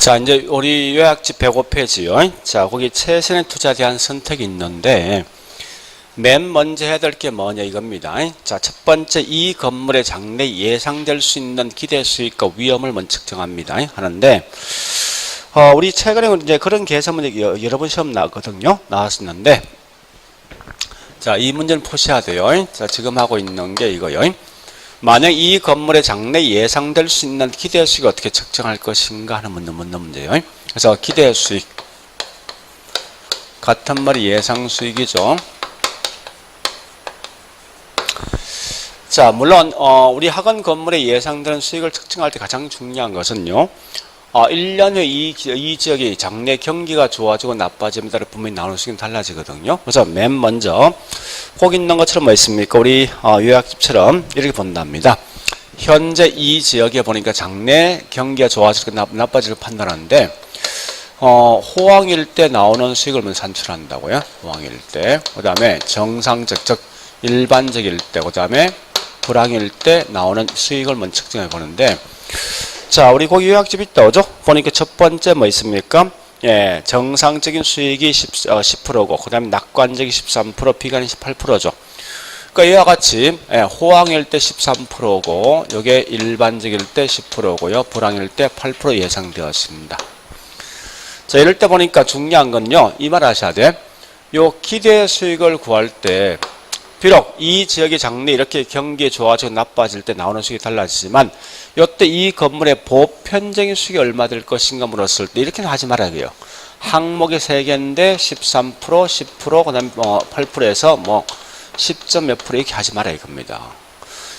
자, 이제 우리 요약집 105페이지요. 자, 거기 최선의 투자에 대한 선택이 있는데, 맨 먼저 해야 될 게 뭐냐 이겁니다. 자, 첫 번째, 이 건물의 장래 예상될 수 있는 기대 수익과 위험을 먼저 측정합니다. 하는데, 우리 최근에 이제 그런 계산 문제 여러 번 시험 나왔었는데, 자, 이 문제는 푸셔야 돼요. 자, 지금 하고 있는 게 이거요. 만약 이 건물의 장래 예상될 수 있는 기대 수익을 어떻게 측정할 것인가 하는 문제예요. 그래서 기대 수익 같은 말이 예상 수익이죠. 자, 물론 우리 학원 건물의 예상되는 수익을 측정할 때 가장 중요한 것은요. 1년 후에 이 지역의 장래 경기가 좋아지고 나빠짐에 따라 분명히 나오는 수익은 달라지거든요. 그래서 맨 먼저 거기 있는 것처럼 뭐 있습니까? 우리 요약집처럼 이렇게 본답니다. 현재 이 지역에 보니까 장래 경기가 좋아지고 나빠지고 판단하는데 호황일 때 나오는 수익을 먼저 산출한다고요. 호황일 때. 그 다음에 정상적, 즉 일반적일 때, 그 다음에 불황일 때 나오는 수익을 먼저 측정해 보는데, 자, 우리 거기 요약집 있다, 그죠? 보니까 첫 번째 뭐 있습니까? 예, 정상적인 수익이 10%고, 그 다음에 낙관적이 13%, 비관이 18%죠. 그러니까 이와 같이, 호황일 때 13%고, 요게 일반적일 때 10%고요, 불황일 때 8% 예상되었습니다. 자, 이럴 때 보니까 중요한 건요, 이 말 하셔야 돼. 요 기대 수익을 구할 때, 비록 이 지역의 장래 이렇게 경기에 좋아지고 나빠질 때 나오는 수익이 달라지지만 이때 이 건물의 보편적인 수익이 얼마 될 것인가 물었을 때 이렇게는 하지 말아야 돼요. 항목이 3개인데 13%, 10%, 그 다음에 8%에서 뭐 10점 몇 프로 이렇게 하지 말아야 겁니다.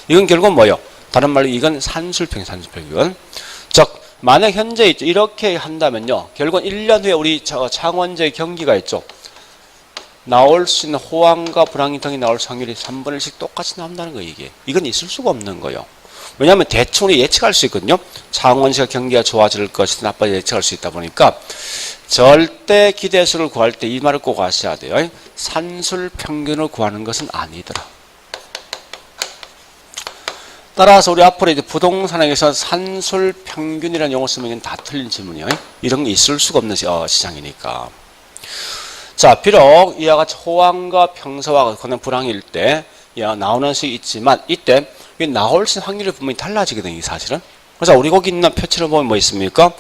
이건 결국 뭐예요? 다른 말로 이건 산술평. 즉 만약 현재 이렇게 한다면요. 결국 1년 후에 우리 창원지의 경기가 있죠. 나올 수 있는 호황과 불황이 등이 나올 확률이 3분의 1씩 똑같이 나온다는 거예요, 이게. 이건 있을 수가 없는 거예요. 왜냐하면 대충 예측할 수 있거든요. 창원시가 경기가 좋아질 것이다, 나빠질 예측할 수 있다 보니까 절대 기대수를 구할 때 이 말을 꼭 아셔야 돼요. 산술 평균을 구하는 것은 아니더라. 따라서 우리 앞으로 이제 부동산에서 산술 평균이라는 용어 쓰면 다 틀린 질문이에요. 이런 게 있을 수가 없는 시장이니까. 자, 비록 이와 같이 호황과 평서와 그냥 불황일 때 나오는 수익이 있지만 이때 나올 수 있는 확률이 분명히 달라지거든요, 사실은. 그래서 우리 거기 있는 표치를 보면 뭐 있습니까?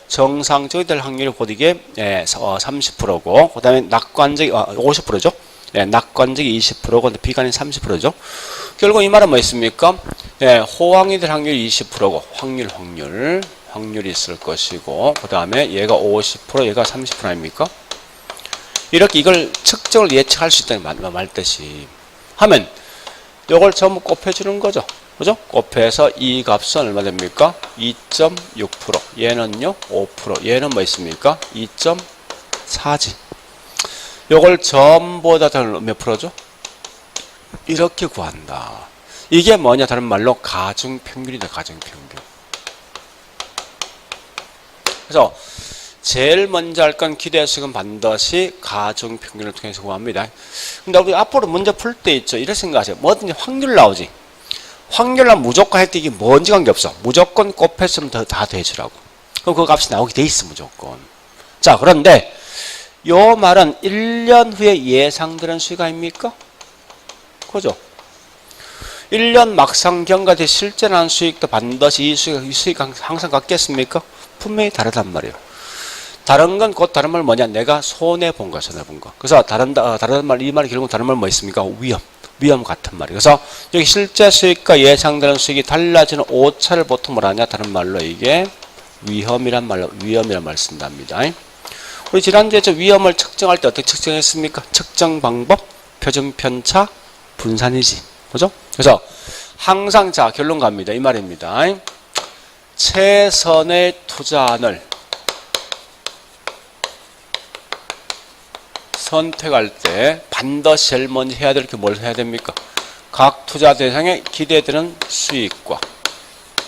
정상적이 될 확률이 보디게 30%고, 그 다음에 낙관적이 50%죠. 낙관적이 20%고, 비관이 30%죠. 결국 이 말은 뭐 있습니까? 호황이 될 확률이 20%고, 확률이 있을 것이고, 그 다음에 얘가 50%, 얘가 30% 아닙니까? 이렇게 이걸 측정을 예측할 수 있다는 말뜻이 하면 이걸 전부 곱해주는 거죠. 그죠? 곱해서 이 값은 얼마 됩니까? 2.6%. 얘는요, 5%. 얘는 뭐 있습니까? 2.4지. 이걸 전부 다 몇 프로죠? 이렇게 구한다. 이게 뭐냐? 다른 말로 가중평균이다, 가중평균. 그래서 제일 먼저 할 건 기대수익은 반드시 가중평균을 통해서 구합니다. 근데 우리 앞으로 문제 풀 때 있죠. 이런 생각하세요. 뭐든지 확률 나오지. 확률 나오면 무조건 할 때 이게 뭔지 관계없어. 무조건 곱했으면 다 대주라고. 그럼 그 값이 나오게 돼 있어, 무조건. 자, 그런데 요 말은 1년 후에 예상되는 수익 아닙니까? 그죠? 1년 막상 경과대 실제 나는 수익도 반드시 이 수익 항상 같겠습니까? 분명히 다르단 말이에요. 다른 건 곧 다른 말 뭐냐? 내가 손해본 거. 그래서 다른 말, 이 말이 결국 다른 말 뭐 있습니까? 위험 같은 말이에요. 그래서 여기 실제 수익과 예상되는 수익이 달라지는 오차를 보통 뭐라 하냐? 다른 말로 이게 위험이란 말 쓴답니다. 우리 지난주에 위험을 측정할 때 어떻게 측정했습니까? 측정 방법, 표준 편차, 분산이지. 그죠? 그래서 항상 자, 결론 갑니다. 이 말입니다. 최선의 투자안을 선택할 때 반드시 제일 먼저 해야 될 게 뭘 해야 됩니까? 각 투자 대상에 기대되는 수익과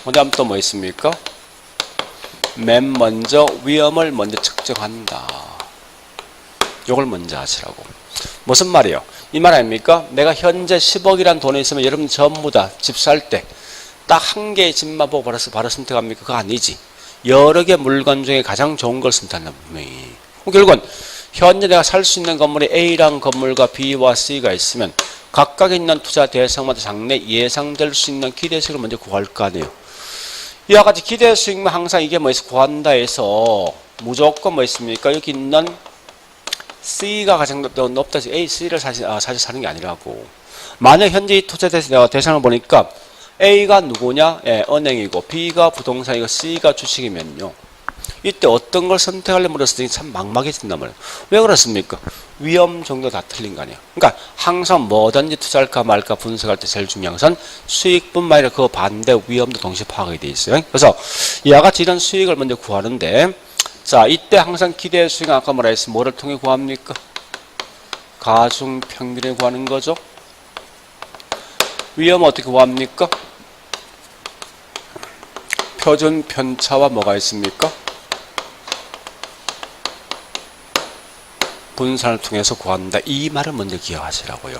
그 다음 또 뭐 있습니까? 맨 먼저 위험을 먼저 측정한다. 요걸 먼저 하시라고. 무슨 말이에요? 이 말 아닙니까? 내가 현재 10억이란 돈이 있으면 여러분 전부 다 집 살 때 딱 한 개의 집만 보고 바로 선택합니까? 그거 아니지. 여러 개 물건 중에 가장 좋은 걸 선택한다 분명히. 결국은 현재 내가 살 수 있는 건물이 A란 건물과 B와 C가 있으면 각각 있는 투자 대상마다 장래 예상될 수 있는 기대 수익을 먼저 구할 거 아니에요. 이와 같이 기대 수익만 항상 이게 뭐 있어 구한다 해서 무조건 뭐 있습니까? 여기 있는 C가 가장 높다 해서 A, C를 사실 사는 게 아니라고. 만약 현재 이 투자 대상을 보니까 A가 누구냐? 예, 은행이고 B가 부동산이고 C가 주식이면요. 이때 어떤 걸 선택하려면 물었을 때 참 막막해진단 말이에요. 왜 그렇습니까? 위험 정도 다 틀린 거 아니에요. 그러니까 항상 뭐든지 투자할까 말까 분석할 때 제일 중요한 것은 수익뿐만 아니라 그 반대 위험도 동시에 파악이 돼 있어요. 그래서 이와 같이 이런 수익을 먼저 구하는데 자 이때 항상 기대 수익은 아까 뭐라 했어요? 뭐를 통해 구합니까? 가중평균을 구하는 거죠. 위험은 어떻게 구합니까? 표준 편차와 뭐가 있습니까? 분산을 통해서 구한다. 이 말을 먼저 기억하시라고요.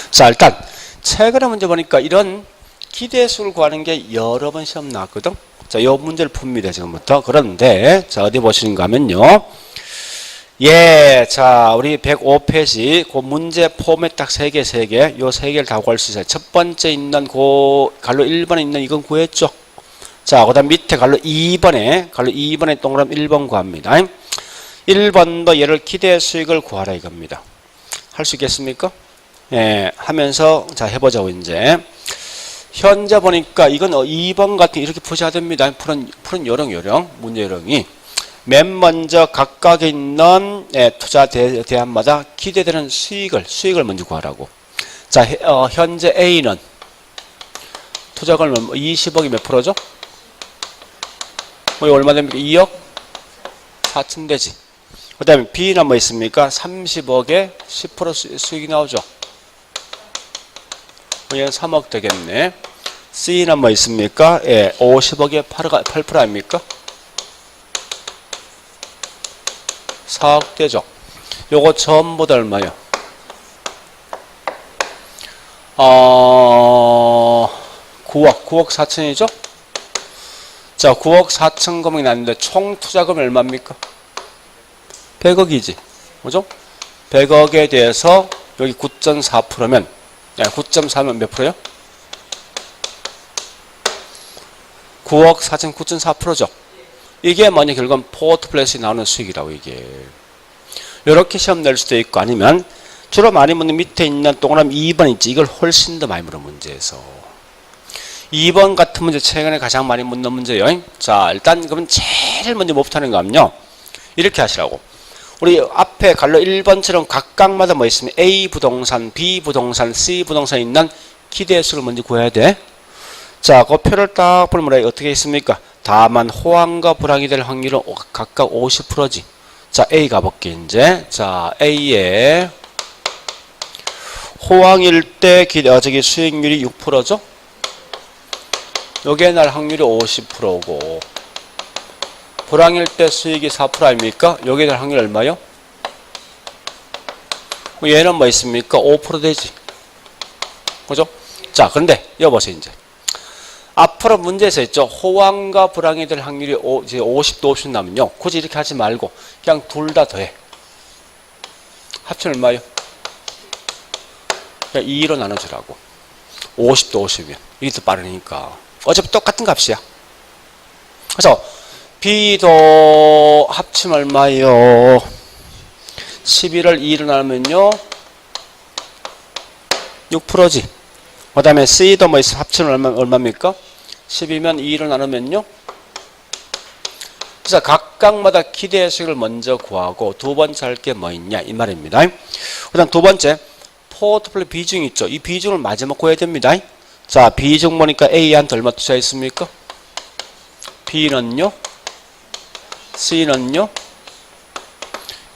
자, 일단 최근에 문제 보니까 이런 기대수를 구하는 게 여러 번 시험 나왔거든. 자, 이 문제를 풉니다. 지금부터. 그런데 자, 어디 보시는가 하면요. 예, 자, 우리 105페이지 그 문제 포맷 딱 3개, 요 3개를 다 구할 수 있어요. 첫 번째 있는 갈로 1번에 있는 이건 구했죠. 자, 그 다음 밑에 갈로 2번에 동그라미 1번 구합니다. 1번도 얘를 기대 수익을 구하라 이겁니다. 할 수 있겠습니까? 예, 하면서 자 해보자고 이제. 현재 보니까 이건 2번 같은 이렇게 푸셔야 됩니다. 푸른 요령 문제 요령이 맨 먼저 각각에 있는 투자 대안마다 기대되는 수익을 먼저 구하라고. 자, 현재 A는 투자금을 20억이 몇 프로죠? 뭐 얼마 됩니까? 2억 4천 되지. 그 다음에 B는 뭐 있습니까? 30억에 10% 수익이 나오죠. 얘는 3억 되겠네. C는 뭐 있습니까? 예, 50억에 8% 아닙니까? 4억 되죠. 요거 전부 다 얼마요? 9억 4천이죠? 자, 9억 4천 금액이 났는데 총 투자금이 얼마입니까? 100억이지. 그죠? 100억에 대해서 여기 9.4%면 9.4면 몇 프로요? 9억 4천 9.4%죠. 이게 만약 결국은 포트플레이스에 나오는 수익이라고 이게. 이렇게 시험 낼 수도 있고 아니면 주로 많이 묻는 밑에 있는 동그라미 2번 있지. 이걸 훨씬 더 많이 물어 문제에서. 2번 같은 문제 최근에 가장 많이 묻는 문제예요. 자, 일단 그러면 제일 먼저 못하는 거 하면요. 이렇게 하시라고. 우리 앞에 갈로 1번처럼 각각마다 뭐 있으면 A 부동산, B 부동산, C 부동산 있는 기대수를 먼저 구해야 돼. 자, 그 표를 딱 보면 뭐라 어떻게 있습니까? 다만 호황과 불황이 될 확률은 각각 50%지. 자, A 가볼게 이제. 자, A에 호황일 때 수익률이 6%죠? 여기에 날 확률이 50%고 불황일 때 수익이 4% 아닙니까? 여기에 날 확률 얼마요? 얘는 뭐 있습니까? 5% 되지. 그죠? 자, 그런데 여보세요 이제. 앞으로 문제에서 있죠. 호황과 불황이 될 확률이 이제 50도 50 나면요. 굳이 이렇게 하지 말고 그냥 둘 다 더해. 합치면 얼마요? 그냥 2로 나눠주라고. 50도 50이면. 이게 더 빠르니까. 어차피 똑같은 값이야. 그래서 B도 합치면 얼마요? 11을 2로 나누면요. 6%지. 그 다음에 C도 뭐 있어? 합치면 얼마입니까? 10이면 2로 나누면요. 그래서 각각마다 기대 수익을 먼저 구하고 두 번째 할 게 뭐 있냐 이 말입니다. 그 다음 두 번째 포트폴리오 비중 있죠. 이 비중을 마지막 구해야 됩니다. 자, 비중 보니까 A한테 얼마 투자했습니까? B는요? C는요?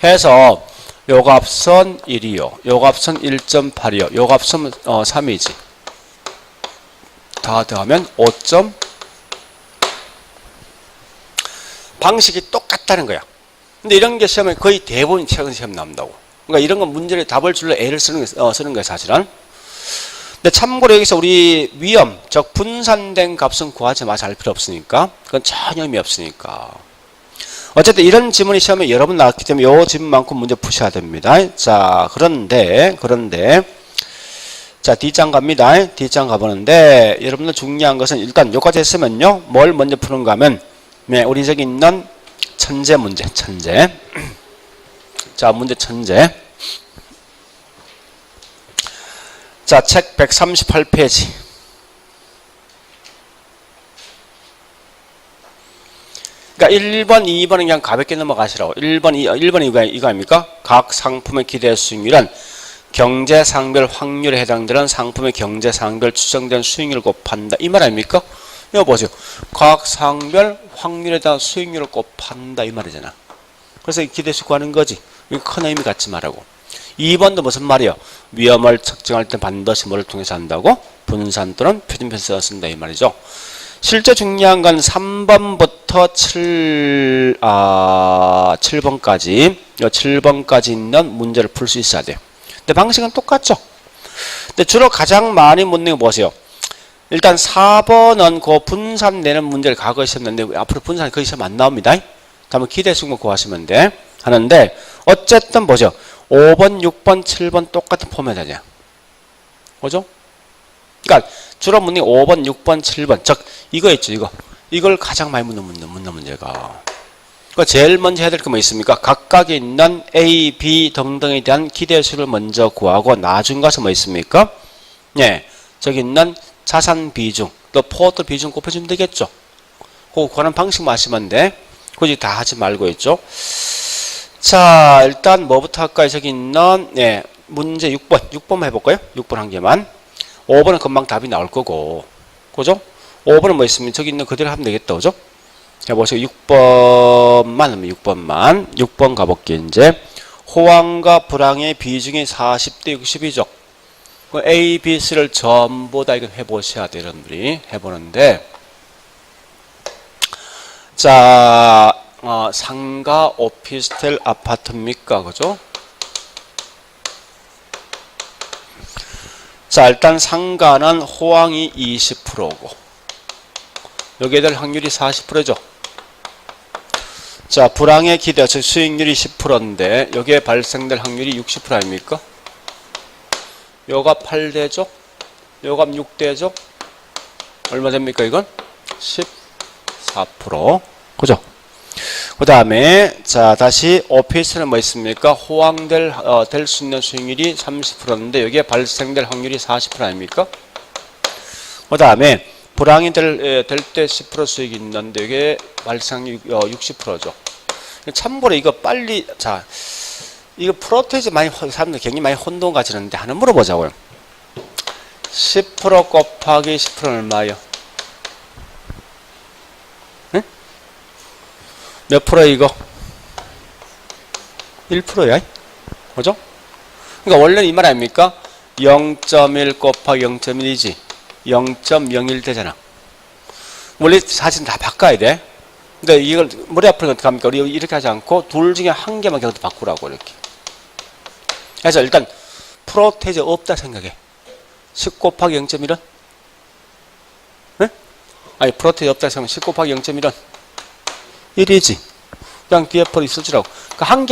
해서 요 값은 1이요. 요 값은 1.8이요. 요 값은 3이지. 다 더하면 5. 방식이 똑같다는 거야. 근데 이런 게 시험에 거의 대부분 최근 시험 나온다고. 그러니까 이런 건 문제를 답을 줄러 애를 쓰는 거야, 사실은. 근데 참고로 여기서 우리 위험, 즉 분산된 값은 구하지 마서 알 필요 없으니까. 그건 전혀 의미 없으니까. 어쨌든 이런 지문이 시험에 여러 번 나왔기 때문에 이 지문만큼 문제 푸셔야 됩니다. 자, 그런데 자, D장 갑니다. D장 가보는데 여러분들 중요한 것은 일단 여기까지 했으면요. 뭘 먼저 푸는가 하면 네, 우리 저기 있는 천재 문제, 천재. 자, 문제 천재. 자, 책 138페이지. 그러니까 1번, 2번은 그냥 가볍게 넘어가시라고. 1번 이거 아닙니까? 각 상품의 기대 수익률은 경제상별 확률에 해당되는 상품의 경제상별 추정된 수익률을 곱한다. 이 말 아닙니까? 이거 보세요. 각 상별 확률에 대한 수익률을 곱한다. 이 말이잖아. 그래서 기대수 구하는 거지. 이거 큰 의미 갖지 말라고. 2번도 무슨 말이요? 위험을 측정할 때 반드시 뭐를 통해서 한다고? 분산 또는 표준편수를 쓴다. 이 말이죠. 실제 중요한 건 3번부터 7번까지 있는 문제를 풀 수 있어야 돼요. 근데 방식은 똑같죠. 근데 주로 가장 많이 묻는 거 보세요. 일단 4번은 그 분산 내는 문제를 과거에 있었는데 앞으로 분산이 거의 시험 안 나옵니다. 그러면 기대수만 구하시면 돼. 하는데 어쨌든 보죠. 5번, 6번, 7번 똑같은 포맷이냐. 그죠? 그러니까 주로 묻는 게 5번, 6번, 7번. 즉 이거 있죠. 이걸 가장 많이 묻는 문제가. 그러니까 제일 먼저 해야 될 게 뭐 있습니까? 각각에 있는 A, B 등등에 대한 기대수를 먼저 구하고 나중 가서 뭐 있습니까? 예, 저기 있는 자산 비중, 또 포트 비중 곱해주면 되겠죠. 그거 구하는 방식 마시면 돼. 굳이 다 하지 말고 있죠. 자, 일단 뭐부터 할까요? 저기 있는 예, 문제 6번만 해볼까요? 6번 한 개만. 5번은 금방 답이 나올 거고, 그죠? 5번은 뭐 있으면 저기 있는 그대로 하면 되겠다, 그죠? 해보세요. 6번 가볼게요. 이제 호황과 불황의 비중이 40대 60이죠. A, B, C를 전부 다 이거 해보셔야 돼요. 여러분들이 해보는데, 자, 상가, 오피스텔, 아파트입니까? 그죠? 자, 일단 상가는 호황이 20%고, 여기에 대한 확률이 40%죠. 자, 불황의 기대, 즉 수익률이 10%인데 여기에 발생될 확률이 60% 아닙니까? 요가 8대죠? 요가 6대죠? 얼마 됩니까, 이건? 14%. 그죠? 그 다음에, 자, 다시, 오피스는 뭐 있습니까? 호황될 수 있는 수익률이 30%인데, 여기에 발생될 확률이 40% 아닙니까? 그 다음에, 불황이 될 때 10% 수익이 있는데, 여기에 발생률이 60%죠. 참고로 이거 빨리, 자, 이거 프로테이지 사람들 굉장히 많이 혼동 가지는데, 하나 물어보자고요. 10% 곱하기 10%는 얼마예요? 응? 몇 프로 이거? 1%야. 그죠? 그러니까 원래는 이 말 아닙니까? 0.1 곱하기 0.1이지. 0.01 되잖아. 원래 사진 다 바꿔야 돼. 근데 이걸 머리 아프는 건 어떻게 합니까? 우리 이렇게 하지 않고 둘 중에 한 개만 계속 바꾸라고 이렇게. 그래서 일단 프로테이지 없다 생각해. 10 곱하기 0.1은? 네? 아니 프로테이지 없다 생각하면 10 곱하기 0.1은 1이지. 그냥 뒤에 프로 있어주라고. 그러니까 한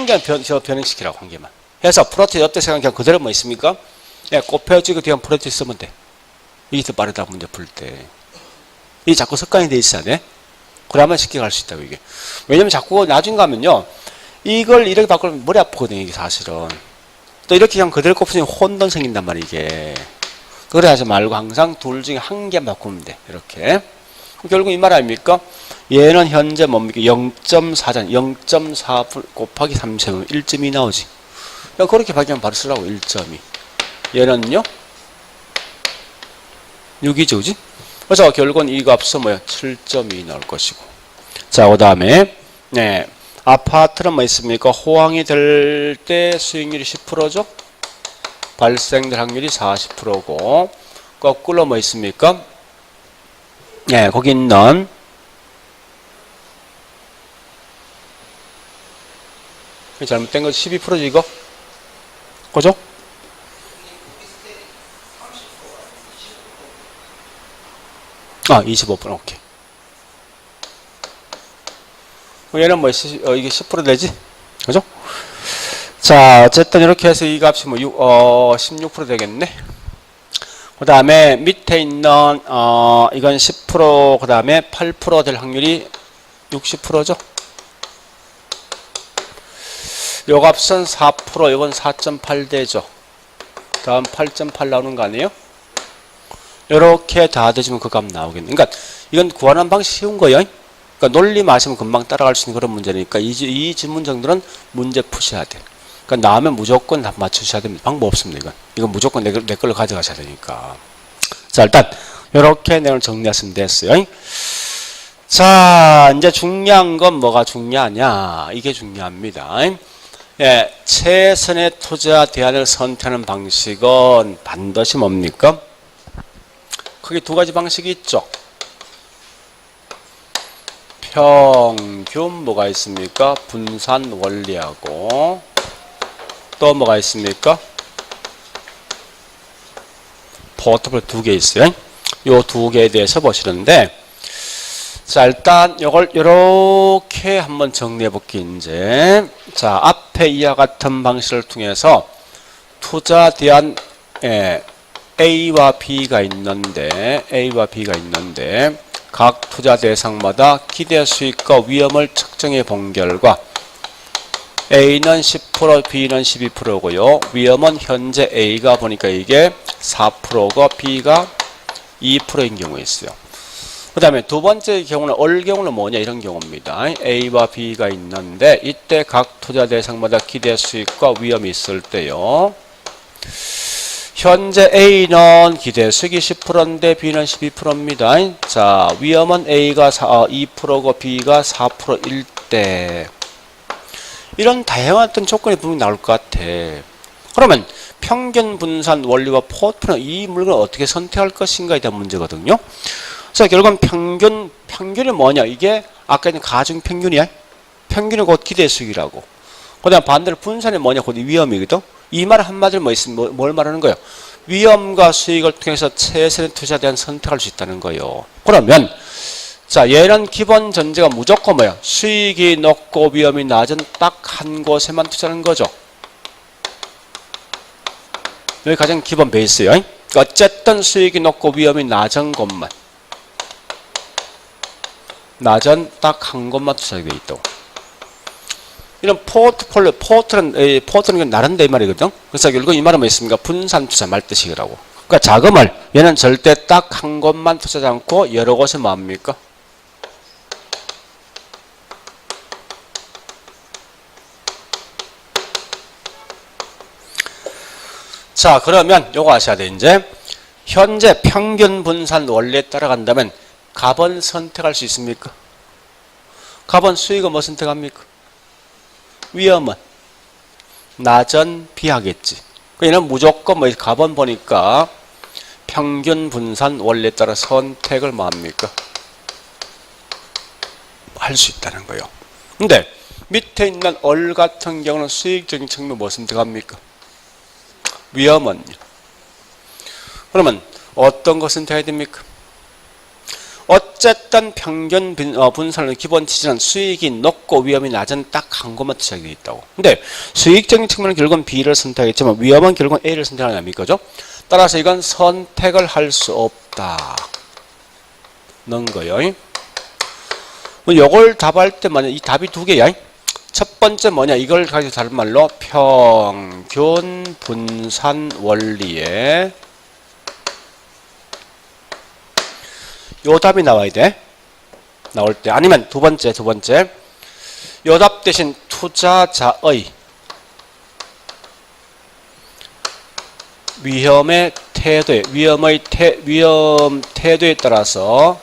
개만 변형시키라고, 한 개만. 해서 프로테이지 없다 생각하면 그냥 그대로 뭐 있습니까? 예, 곱해주고 뒤에 프로테이지 쓰면 돼. 이게 더 빠르다, 문제 풀 때. 이게 자꾸 습관이 돼 있어야 돼. 그래야만 쉽게 갈 수 있다고, 이게. 왜냐면 자꾸 나중 가면요. 이걸 이렇게 바꾸면 머리 아프거든요, 이게 사실은. 또 이렇게 그냥 그대로 꼽으면 혼돈 생긴단 말이야, 이게. 그래 하지 말고 항상 둘 중에 한 개만 바꾸면 돼, 이렇게. 결국 이 말 아닙니까? 얘는 현재 뭡니까? 0.4잖아. 0.4 곱하기 3세면 1.2 나오지. 그러니까 그렇게 바뀌면 바로 쓰라고, 1.2. 얘는요? 6이죠, 그지? 그래서 결국은 이 값은 뭐야? 7.2 나올 것이고. 자, 그 다음에, 네. 아파트는 뭐 있습니까? 호황이 될 때 수익률이 10%죠? 발생될 확률이 40%고. 거꾸로 뭐 있습니까? 네, 거기 있는, 잘못된 거 12%지, 이거? 그죠? 25%. 오케이. 얘는 뭐, 이게 10% 되지? 그죠? 자, 어쨌든 이렇게 해서 이 값이 뭐, 16% 되겠네. 그 다음에 밑에 있는, 이건 10%, 그 다음에 8% 될 확률이 60%죠? 요 값은 4%, 이건 4.8 되죠? 다음 8.8 나오는 거 아니에요? 요렇게 다 되시면 그 값 나오겠네. 그러니까 이건 구하는 방식 쉬운 거예요. 그러니까 논리 마시면 금방 따라갈 수 있는 그런 문제니까 이 질문 정도는 문제 푸셔야 돼. 그러니까 나오면 무조건 답 맞추셔야 됩니다. 방법 없습니다. 이건 무조건 내 걸로 가져가셔야 되니까. 자, 일단 요렇게 내용을 정리하시면 됐어요. 자, 이제 중요한 건 뭐가 중요하냐? 이게 중요합니다. 예, 최선의 투자 대안을 선택하는 방식은 반드시 뭡니까? 크게 두 가지 방식이 있죠. 평균 뭐가 있습니까? 분산 원리하고 또 뭐가 있습니까? 포트폴리오 두 개 있어요. 요 두 개에 대해서 보시는데, 자, 일단 요걸 요렇게 한번 정리해 볼게요. 이제 자, 앞에 이와 같은 방식을 통해서 투자 대안 A와 B가 있는데 각 투자 대상마다 기대 수익과 위험을 측정해 본 결과 A는 10%, B는 12%고요. 위험은 현재 A가 보니까 이게 4%고 B가 2%인 경우가 있어요. 그 다음에 두 번째 경우는 경우는 뭐냐 이런 경우입니다. A와 B가 있는데 이때 각 투자 대상마다 기대 수익과 위험이 있을 때요. 현재 A는 기대 수익이 10%인데 B는 12%입니다. 자, 위험은 A가 2%고 B가 4%일 때 이런 다양한 어떤 조건이 분명히 나올 것 같아. 그러면 평균 분산 원리와 포트폴리오 이 물건을 어떻게 선택할 것인가에 대한 문제거든요. 그래서 결국은 평균이 뭐냐? 이게 아까 있는 가중 평균이야. 평균이 곧 기대 수익이라고. 그 다음 반대로 분산이 뭐냐? 곧 위험이거든. 이 말 한마디로 뭘 말하는 거예요? 위험과 수익을 통해서 최선의 투자에 대한 선택할 수 있다는 거예요. 그러면 자, 얘는 기본 전제가 무조건 뭐야? 수익이 높고 위험이 낮은 딱 한 곳에만 투자하는 거죠. 여기 가장 기본 베이스예요. 어쨌든 수익이 높고 위험이 낮은 곳만. 낮은 딱 한 곳만 투자하게 돼 있다고. 이런 포트는 나른다 이 말이거든. 그래서 결국 이 말은 뭐 있습니까? 분산 투자 말 뜻이라고. 그러니까 자금을 얘는 절대 딱 한 곳만 투자하지 않고 여러 곳에 뭐 합니까? 자, 그러면 요거 아셔야 돼. 이제 현재 평균 분산 원리에 따라간다면 값은 선택할 수 있습니까? 값은 수익은 뭐 선택합니까? 위험은 낮은 비하겠지. 얘는 무조건 뭐 값은 보니까 평균 분산 원리에 따라 선택을 뭐 합니까? 할 수 있다는 거예요. 근데 밑에 있는 얼 같은 경우는 수익적인 측면 뭐 선택합니까? 위험은요. 그러면 어떤 거 선택해야 됩니까? 어쨌든 평균 분산의 기본 취지는 수익이 높고 위험이 낮은 딱 한 곳만 투자하게 되어 있다고. 근데 수익적인 측면은 결국은 B를 선택했지만 위험은 결국은 A를 선택하는 겁니까? 따라서 이건 선택을 할 수 없다. 는 거예요. 이걸 답할 때 만약 이 답이 두 개야. 첫 번째 뭐냐? 이걸 가지고 다른 말로 평균 분산 원리에 요 답이 나와야 돼. 나올 때. 아니면 두 번째. 요 답 대신 투자자의 위험 태도에 따라서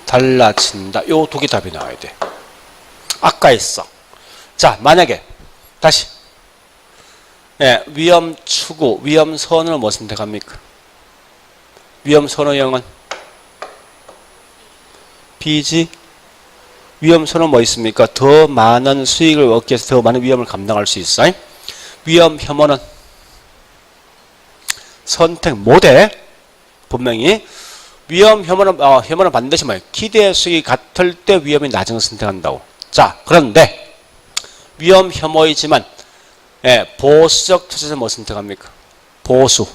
달라진다. 요 두 개 답이 나와야 돼. 아까 했어. 자, 만약에 다시 위험 추구, 위험 선언을 뭐 선택합니까? 위험 선언형은 B지. 위험 선언 뭐 있습니까? 더 많은 수익을 얻기 위해서 더 많은 위험을 감당할 수 있어. 위험 혐오는 선택 못해. 분명히 혐오는 반드시 뭐예요? 기대 수익이 같을 때 위험이 낮은 걸 선택한다고. 자, 그런데 위험 혐오이지만 보수적 투자자 뭐 선택합니까? 보수.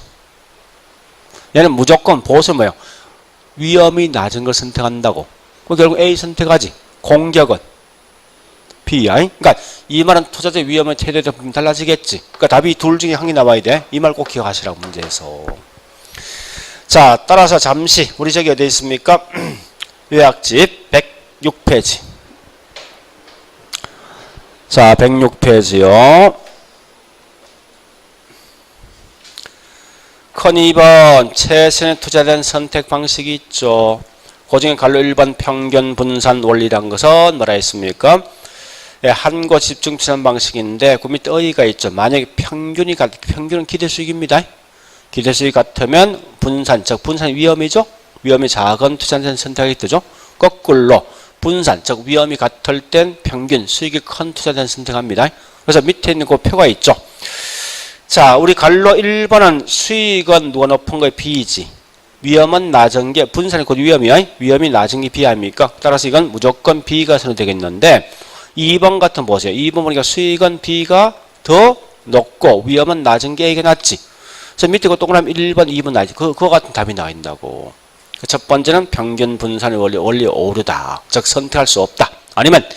얘는 무조건 보수 뭐예요? 위험이 낮은 걸 선택한다고. 그럼 결국 A 선택하지. 공격은 B야. 그러니까 이 말은 투자자 위험의 태도에 따라 달라지겠지. 그러니까 답이 둘 중에 한 개 나와야 돼. 이 말 꼭 기억하시라고 문제에서. 자, 따라서 잠시 우리 저기 어디 있습니까? 요약집 106페이지. 자, 106페이지요. 큰 2번 최선의 투자된 선택 방식이 있죠. 그 중에 갈로 1번 평균 분산 원리란 것은 뭐라 했습니까? 한 곳 집중 투자하는 방식인데 그 밑에 어이가 있죠. 만약에 평균은 기대 수익입니다. 기대 수익 같으면 분산, 즉 분산이 위험이죠. 위험이 작은 투자자는 선택하게 되죠. 거꾸로 분산, 즉 위험이 같을 땐 평균, 수익이 큰 투자자는 선택합니다. 그래서 밑에 있는 그 표가 있죠. 자, 우리 갈로 1번은 수익은 누가 높은 거에 B이지. 위험은 낮은 게 분산이 곧 위험이야. 위험이 낮은 게 B 아닙니까? 따라서 이건 무조건 B가 선택되겠는데 2번 같은 보세요. 2번 보니까 수익은 B가 더 높고 위험은 낮은 게 A가 낫지. 그래서 밑에 그 동그라미 1번, 2번 나지. 그거 같은 답이 나온다고. 첫 번째는 평균 분산의 원리 오르다. 즉 선택할 수 없다. 아니면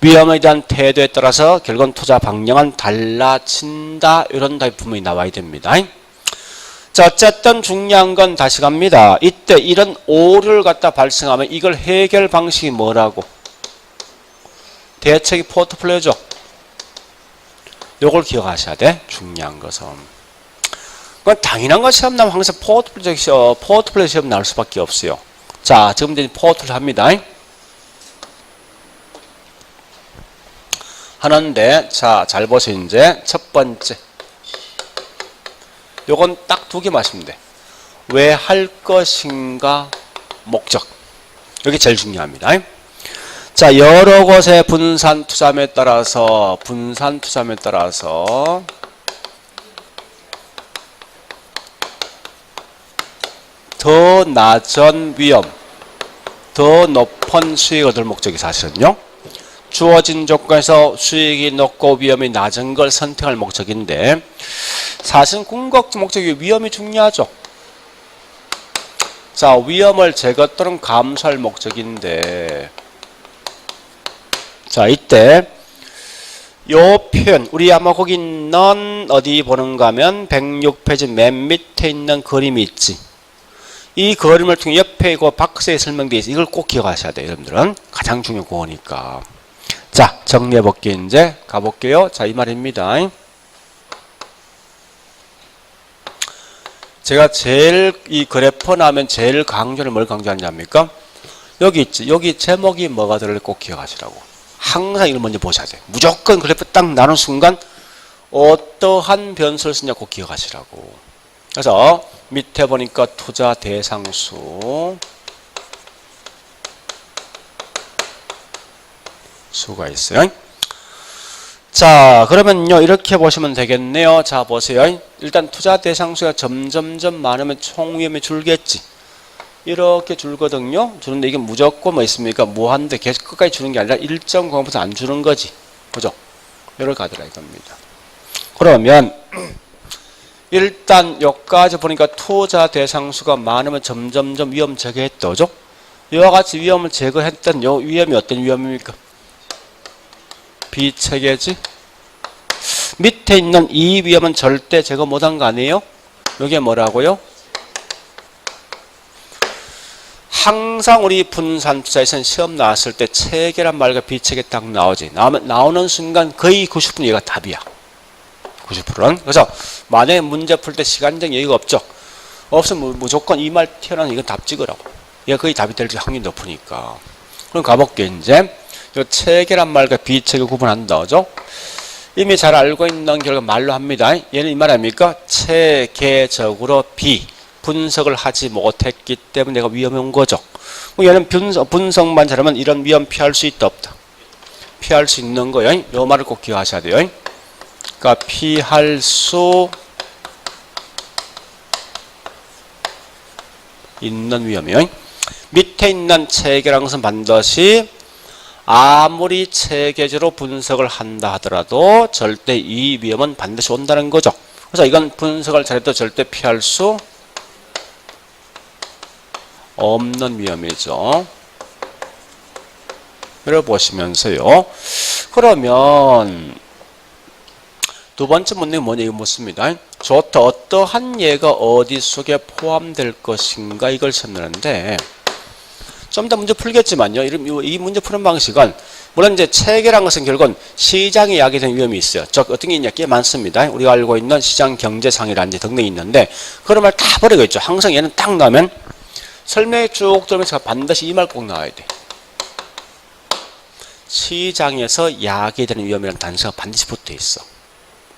위험에 대한 태도에 따라서 결국은 투자 방향은 달라진다. 이런 답이 분명히 나와야 됩니다. 자, 어쨌든 중요한 건 다시 갑니다. 이때 이런 오류를 갖다 발생하면 이걸 해결 방식이 뭐라고? 대책이 포트폴리오죠. 요걸 기억하셔야 돼. 중요한 것은. 그건 당연한 거 시험 나면 항상 포트폴리오 시험 나올 수밖에 없어요. 자, 지금 이제 포트를 합니다. 하는데, 자, 잘 보세요. 이제 첫 번째. 요건 딱 두 개 맞으면 돼. 왜 할 것인가, 목적. 여기 제일 중요합니다. 자, 여러 곳의 분산 투자에 따라서 더 낮은 위험, 더 높은 수익을 얻을 목적이 사실은요. 주어진 조건에서 수익이 높고 위험이 낮은 걸 선택할 목적인데 사실은 궁극적 목적이 위험이 중요하죠. 자, 위험을 제거 또는 감소할 목적인데 자, 이때 요 표현 우리 아마 거기 넌 어디 보는가 하면 106페이지 맨 밑에 있는 그림이 있지. 이 그림을 통해 옆에 그 박스에 설명되어 있어. 이걸 꼭 기억하셔야 돼요. 여러분들은 가장 중요한 거니까. 자, 정리해 볼게요. 이제 가볼게요. 자, 이 말입니다. 제가 제일 이 그래프 나면 제일 강조는 뭘 강조하냐입니까? 여기 있지. 여기 제목이 뭐가 들을지 꼭 기억하시라고. 항상 이걸 먼저 보셔야 돼요. 무조건 그래프 딱 나눈 순간 어떠한 변수를 쓰냐 꼭 기억하시라고. 그래서 밑에 보니까 투자 대상수 수가 있어요. 자, 그러면요 이렇게 보시면 되겠네요. 자, 보세요. 일단 투자 대상수가 점점점 많으면 총 위험이 줄겠지. 이렇게 줄거든요. 주는데 이게 무조건 뭐 있습니까? 무한대 계속 끝까지 주는 게 아니라 일정 공부터 안 주는 거지. 그죠? 이렇게 가더라 이겁니다. 그러면 일단 여기까지 보니까 투자 대상수가 많으면 점점점 위험 제거했다. 그죠? 이와 같이 위험을 제거했던 요 위험이 어떤 위험입니까? 비체계지? 밑에 있는 이 위험은 절대 제거 못한 거 아니에요? 이게 뭐라고요? 항상 우리 분산 투자에서는 시험 나왔을 때 체계란 말과 비체계 딱 나오지. 나오는 순간 거의 90% 얘가 답이야. 90%는. 그래서 만약에 문제 풀 때 시간적 여유가 없죠. 없으면 무조건 이 말 튀어나오는 이건 답 찍으라고. 얘가 거의 답이 될 확률이 높으니까. 그럼 가볼게 이제. 이 체계란 말과 비체계 구분한다. 그죠? 이미 잘 알고 있는 결과 말로 합니다. 얘는 이 말 아닙니까? 체계적으로 분석을 하지 못했기 때문에 내가 위험이 온 거죠. 얘는 분석만 잘하면 이런 위험 피할 수 있다 없다? 피할 수 있는 거예요. 이 말을 꼭 기억하셔야 돼요. 그러니까 피할 수 있는 위험이에요. 밑에 있는 체계라는 것은 반드시 아무리 체계적으로 분석을 한다 하더라도 절대 이 위험은 반드시 온다는 거죠. 그래서 이건 분석을 잘해도 절대 피할 수 없는 위험이죠. 보시면서요. 그러면 두 번째 문제는 뭐냐, 이거 묻습니다. 좋다. 어떠한 예가 어디 속에 포함될 것인가, 이걸 찾는데, 좀 더 문제 풀겠지만요. 이 문제 푸는 방식은, 물론 이제 체계라는 것은 결국은 시장에 야기되는 위험이 있어요. 즉, 어떤 게 있냐, 꽤 많습니다. 우리가 알고 있는 시장 경제상이라든지 등등이 있는데, 그런 말 다 버리고 있죠. 항상 얘는 딱 나오면, 설명이 쭉 들으면서 반드시 이 말 꼭 나와야 돼. 시장에서 야기되는 위험이라는 단서가 반드시 붙어 있어.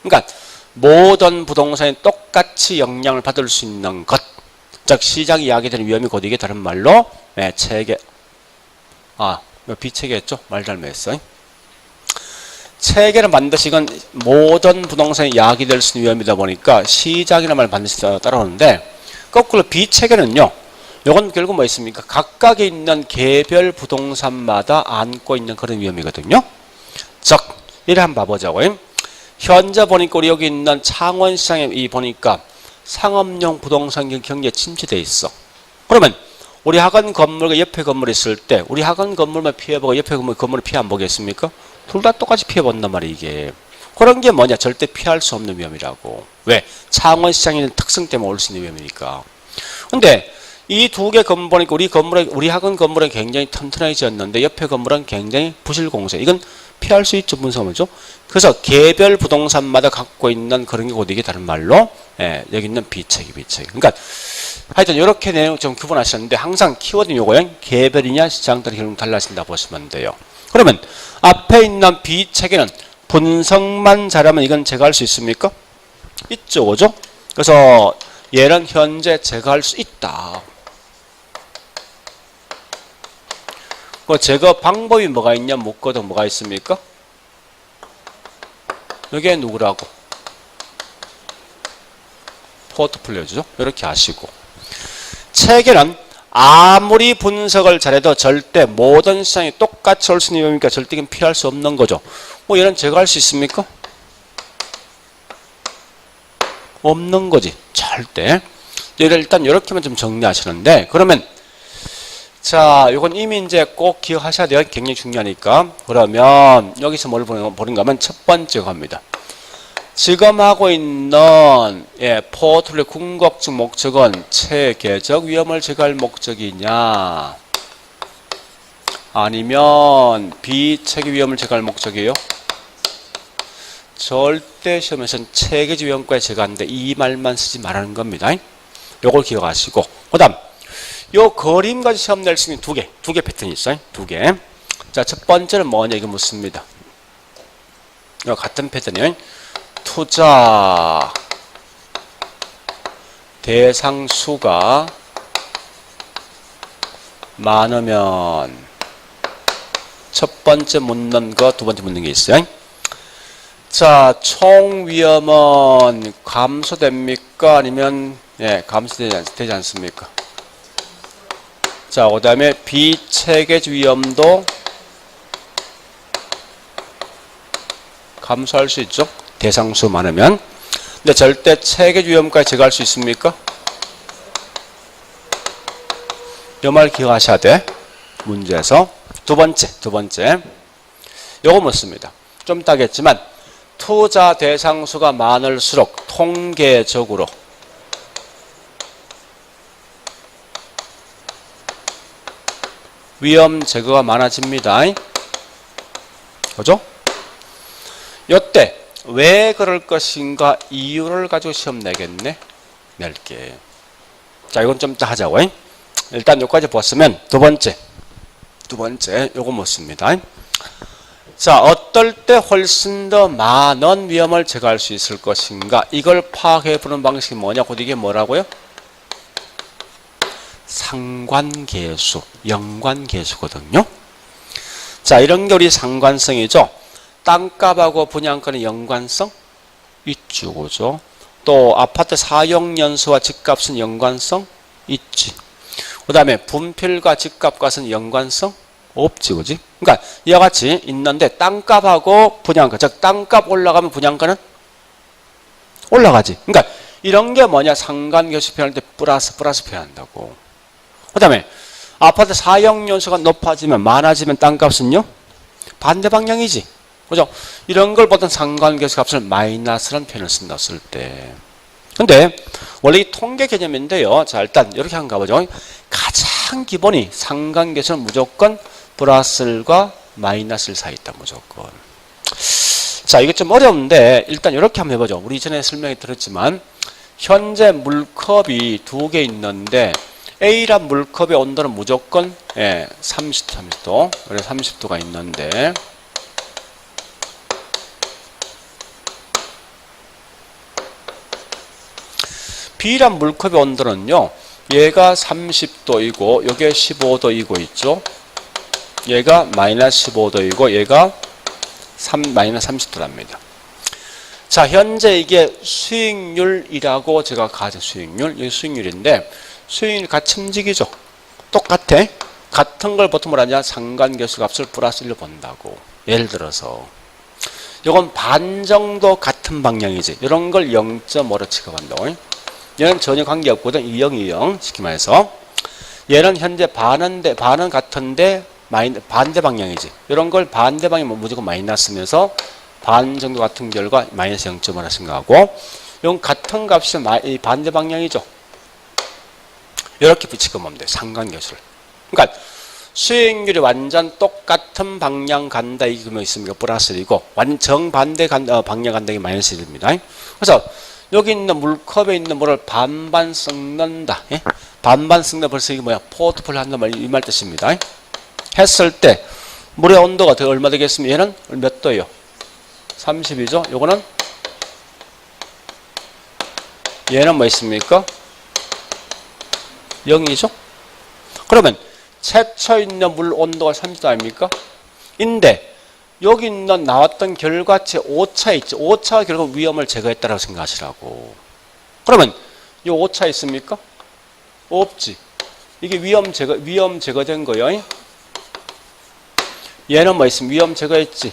그러니까 모든 부동산이 똑같이 영향을 받을 수 있는 것, 즉 시장이 야기되는 위험이 곧 이게 다른 말로 체계, 비체계였죠? 말 잘못했어. 체계는 반드시 이건 모든 부동산이 야기될 수 있는 위험이다 보니까 시장이라는 말 반드시 따라오는데, 거꾸로 비체계는요, 이건 결국 뭐 있습니까? 각각에 있는 개별 부동산마다 안고 있는 그런 위험이거든요. 즉, 이래 한번 봐보자고요. 현재 보니까 우리 여기 있는 창원시장에 보니까 상업용 부동산 경기에 침체되어 있어. 그러면 우리 학원 건물과 옆에 건물이 있을 때 우리 학원 건물만 피해보고 옆에 건물을 피해 안 보겠습니까? 둘 다 똑같이 피해본단 말이에요, 이게. 그런 게 뭐냐? 절대 피할 수 없는 위험이라고. 왜? 창원시장에 있는 특성 때문에 올 수 있는 위험이니까. 근데 이 두 개 건물 보니까 우리 학원 건물은 굉장히 튼튼하게 지었는데 옆에 건물은 굉장히 부실공사. 이건 피할 수 있죠, 분석하죠. 그래서 개별 부동산마다 갖고 있는 그런 게 곧 이게 다른 말로, 여기 있는 비체계. 그러니까 하여튼 이렇게 내용 좀 구분하셨는데 항상 키워드는 요거예요. 개별이냐 시장 따라 결국 달라진다 보시면 돼요. 그러면 앞에 있는 비체계는 분석만 잘하면 이건 제거할 수 있습니까? 있죠, 그죠? 그래서 얘는 현재 제거할 수 있다. 그 제거 방법이 뭐가 있냐 묻거든. 뭐가 있습니까? 여기에 누구라고? 포트폴리오죠. 이렇게 아시고. 체계는 아무리 분석을 잘해도 절대 모든 시장이 똑같이 올 수 있는 위험이니까 절대 피할 수 없는 거죠. 뭐 얘는 제거할 수 있습니까? 없는 거지. 절대. 일단 이렇게만 좀 정리하시는데, 그러면 자, 이건 이미 이제 꼭 기억하셔야 돼요. 굉장히 중요하니까. 그러면 여기서 뭘 보는가 하면 첫 번째 겁니다. 지금 하고 있는 포트폴리오 궁극적 목적은 체계적 위험을 제거할 목적이냐, 아니면 비체계 위험을 제거할 목적이에요? 절대 시험에서는 체계적 위험까지 제거하는데 이 말만 쓰지 말라는 겁니다. 요걸 기억하시고, 그 다음 요 그림까지 시험 낼 수 있는 두 개 패턴이 있어요. 두 개. 자, 첫 번째는 뭐냐, 이거 묻습니다. 요 같은 패턴이에요. 투자 대상 수가 많으면 첫 번째 묻는 거, 두 번째 묻는 게 있어요. 자, 총 위험은 감소됩니까? 아니면 감소되지 않습니까? 자, 그 다음에 비체계적 위험도 감소할 수 있죠. 대상수 많으면. 근데 절대 체계적 위험까지 제거할 수 있습니까? 이 말 기억하셔야 돼. 문제에서. 두 번째. 요거 묻습니다. 좀 따겠지만, 투자 대상수가 많을수록 통계적으로 위험 제거가 많아집니다. 그죠? 요때 왜 그럴 것인가 이유를 가지고 시험 내겠네. 낼게. 자, 이건 좀 이따 하자고. 일단 여기까지 봤으면 두 번째 요거 묻습니다. 자, 어떨 때 훨씬 더 많은 위험을 제거할 수 있을 것인가, 이걸 파악해 보는 방식이 뭐냐, 곧 이게 뭐라고요? 상관계수, 연관계수거든요. 자, 이런 게 우리 상관성이죠. 땅값하고 분양가는 연관성 있죠, 그죠? 또 아파트 사용연수와 집값은 연관성 있지. 그 다음에 분필과 집값과는 연관성 없지, 그지? 그러니까 이와 같이 있는데 땅값하고 분양가, 즉 땅값 올라가면 분양가는 올라가지. 그러니까 이런 게 뭐냐? 상관계수 표현할 때 플러스 표현한다고. 그 다음에 아파트 사용연수가 높아지면 많아지면 땅값은요? 반대 방향이지. 그죠? 이런 걸 보통 상관계수 값을 마이너스라는 표현을 쓴다 쓸 때. 근데 원래 이 통계 개념인데요. 자, 일단 이렇게 한가 보죠. 가장 기본이 상관계수는 무조건 플러스과 마이너스를 사이에 있다, 무조건. 자, 이게 좀 어려운데 일단 이렇게 한번 해보죠. 우리 이전에 설명이 들었지만 현재 물컵이 두 개 있는데 A란 물컵의 온도는 무조건 30도. 그래 30도가 있는데 B란 물컵의 온도는요. 얘가 30도이고 요게 15도이고 있죠. 얘가 마이너스 15도이고 얘가 마이너스 30도랍니다. 자, 현재 이게 수익률이라고 제가 가진 수익률, 이게 수익률인데 수익률이 같이 움직이죠. 똑같아. 같은 걸 보통 뭐라냐? 상관계수 값을 플러스 1로 본다고. 예를 들어서 이건 반 정도 같은 방향이지. 이런 걸 0.5로 취급한다고. 얘는 전혀 관계없거든. 2,0 쉽게 말해서. 얘는 현재 반은 같은데 반대 방향이지. 이런 걸 반대 방향이면 무조건 마이너스면서 반 정도 같은 결과 마이너스 0.5라 생각하고, 이건 같은 값이 반대 방향이죠. 이렇게 비치면 돼. 상관계수를. 그러니까 수익률이 완전 똑같은 방향 간다 이게 뭐 있습니까? 플러스 1이고 정반대 방향 간다 이게 마이너스 1입니다. 그래서 여기 있는 물컵에 있는 물을 반반 섞는다. 예? 반반 섞는다. 벌써 이게 뭐야? 포트폴리오 한단 말, 이 말 뜻입니다. 했을 때 물의 온도가 더 얼마 되겠습니까? 얘는 몇 도예요? 30이죠. 요거는 얘는 뭐 있습니까? 0이죠. 그러면 최초 있는 물 온도가 30도 아닙니까? 인데 여기 있는 나왔던 결과치 오차 있죠. 오차가 결국 위험을 제거했다라고 생각하시라고. 그러면 이 오차 있습니까? 없지. 이게 위험 제거된 거예요. 얘는 뭐 있으면 위험 제거했지.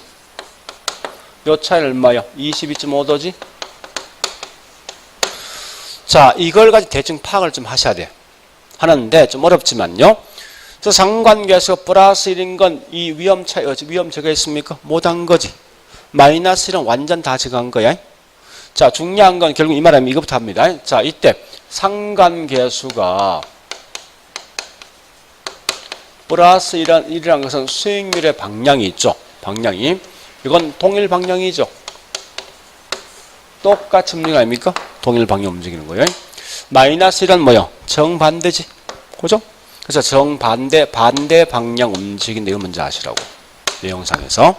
요 차이는 얼마요? 22.5도지. 자, 이걸 가지고 대충 파악을 좀 하셔야 돼. 하는데 좀 어렵지만요. 저 상관계수 플러스 1인 건 이 위험 차이, 위험 제거했습니까? 못한 거지. 마이너스 1은 완전 다 제거한 거야. 자, 중요한 건 결국 이 말하면 이것부터 합니다. 자, 이때 상관계수가 플러스 1이라는 것은 수익률의 방향이 있죠. 방향이. 이건 동일 방향이죠. 똑같이 움직이는 거 아닙니까? 동일 방향 움직이는 거예요. 마이너스 1은 뭐요? 정반대지. 그죠? 그래서 반대 방향 움직인다. 이거 먼저 아시라고. 내용상에서.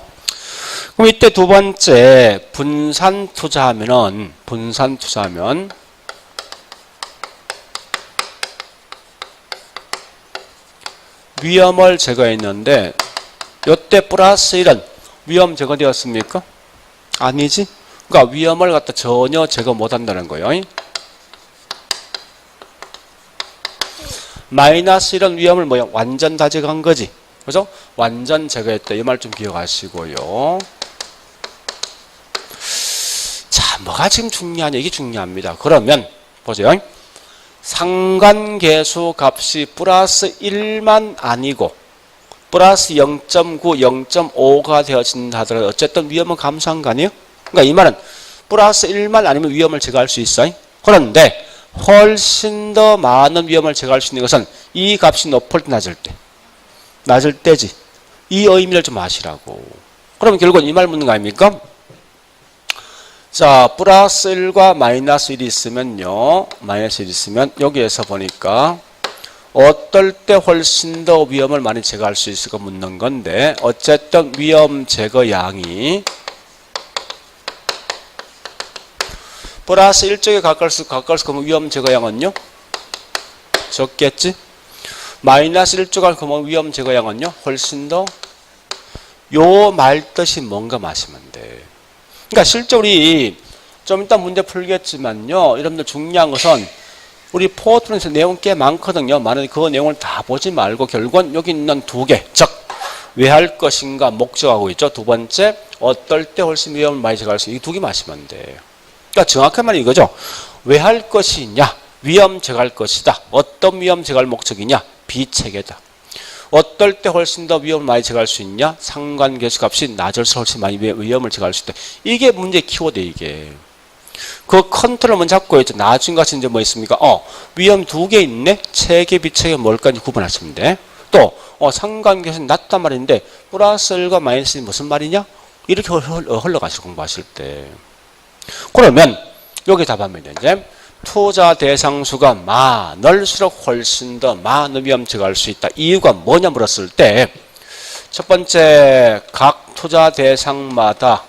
그럼 이때 두 번째, 분산 투자하면 위험을 제거했는데, 요때 플러스 1은 위험 제거되었습니까? 아니지. 그러니까 위험을 갖다 전혀 제거 못 한다는 거예요. 마이너스 1은 위험을 뭐야? 완전 다 제거한 거지. 그죠? 완전 제거했다. 이 말 좀 기억하시고요. 자, 뭐가 지금 중요하냐? 이게 중요합니다. 그러면, 보세요. 상관계수 값이 플러스 1만 아니고, 플러스 0.9, 0.5가 되어진다 하더라도 어쨌든 위험은 감소한 거 아니에요? 그러니까 이 말은 플러스 1만 아니면 위험을 제거할 수 있어요. 그런데 훨씬 더 많은 위험을 제거할 수 있는 것은 이 값이 높을 때 낮을 때지. 이 의미를 좀 아시라고. 그럼 결국은 이 말 묻는 거 아닙니까? 자, 플러스 1과 마이너스 1이 있으면요. 마이너스 1이 있으면 여기에서 보니까 어떨 때 훨씬 더 위험을 많이 제거할 수 있을까 묻는 건데 어쨌든 위험 제거량이 플러스 1쪽에 가까울수록 그러면 위험 제거량은요? 적겠지? 마이너스 1쪽에 그러면 위험 제거량은요? 훨씬 더 요 말뜻이 뭔가 마시면 돼. 그러니까 실제 우리 좀 이따 문제 풀겠지만요. 여러분들 중요한 것은 우리 포트폴리오에서 내용 꽤 많거든요. 많은데 그 내용을 다 보지 말고 결국은 여기 있는 두 개, 즉 왜 할 것인가 목적하고 있죠. 두 번째, 어떨 때 훨씬 위험을 많이 제거할 수 있는 이 두 개 마시면 돼요. 그러니까 정확한 말은 이거죠. 왜 할 것이냐? 위험 제거할 것이다. 어떤 위험 제거할 목적이냐? 비체계다. 어떨 때 훨씬 더 위험을 많이 제거할 수 있냐? 상관계수값이 낮을수록 훨씬 많이 위험을 제거할 수 있다. 이게 문제 키워드 이게. 그 컨트롤만 잡고 있죠. 나중 같이 이제 뭐 있습니까? 위험 두 개 있네? 체계, 비체계 뭘까지 구분하시면 돼. 또, 상관계수는 낮단 말인데, 플러스 1과 마이너스 1이 무슨 말이냐? 이렇게 흘러가시고 공부하실 때. 그러면, 여기 답하면 이제, 투자 대상수가 많을수록 훨씬 더 많은 위험 제거할 수 있다. 이유가 뭐냐 물었을 때, 첫 번째, 각 투자 대상마다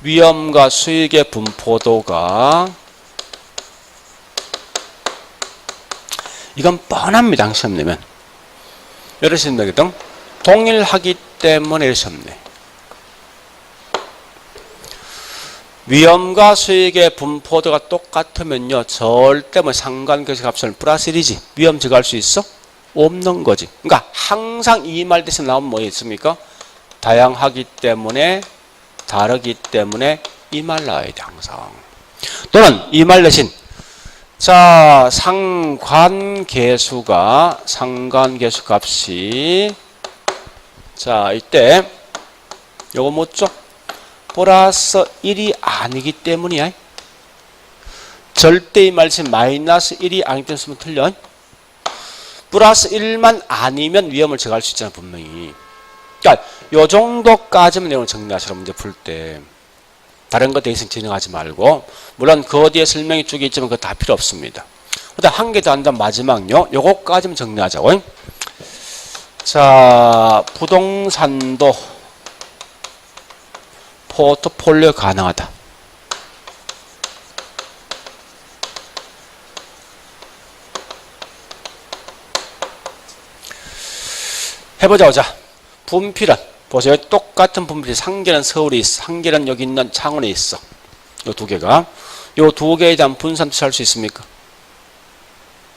위험과 수익의 분포도가 이건 뻔합니다. 시험 내면 이러시면 되거든. 동일하기 때문에 시험 내. 위험과 수익의 분포도가 똑같으면요 절대 뭐 상관계수 값은 플러스 1이지 위험 제거할 수 있어? 없는 거지. 그러니까 항상 이 말 대신 나오면 뭐 있습니까? 다양하기 때문에 다르기 때문에 이 말 나와야 돼 항상. 또는 이 말 대신 자 상관계수 값이 자 이때 요거 뭐죠? 플러스 1이 아니기 때문이야. 절대 이 말 대신 마이너스 1이 아니기 때문에 쓰면 틀려. 플러스 1만 아니면 위험을 제거할 수 있잖아 분명히. 그러니까 요 정도까지만 내용을 정리하시라 문제 풀 때. 다른 거 대신 진행하지 말고 물론 그 뒤에 설명이 쭉 있지만 그거 다 필요 없습니다. 그다음 한 개 더 한다면 마지막요. 요거까지만 정리하자고. 자 부동산도 포트폴리오 가능하다. 해보자 보자. 분필은 보세요. 똑같은 분필이 한 개는 서울에 있어. 한 개는 여기 있는 창원에 있어. 요 두 개가. 요 두 개에 대한 분산 투자할 수 있습니까?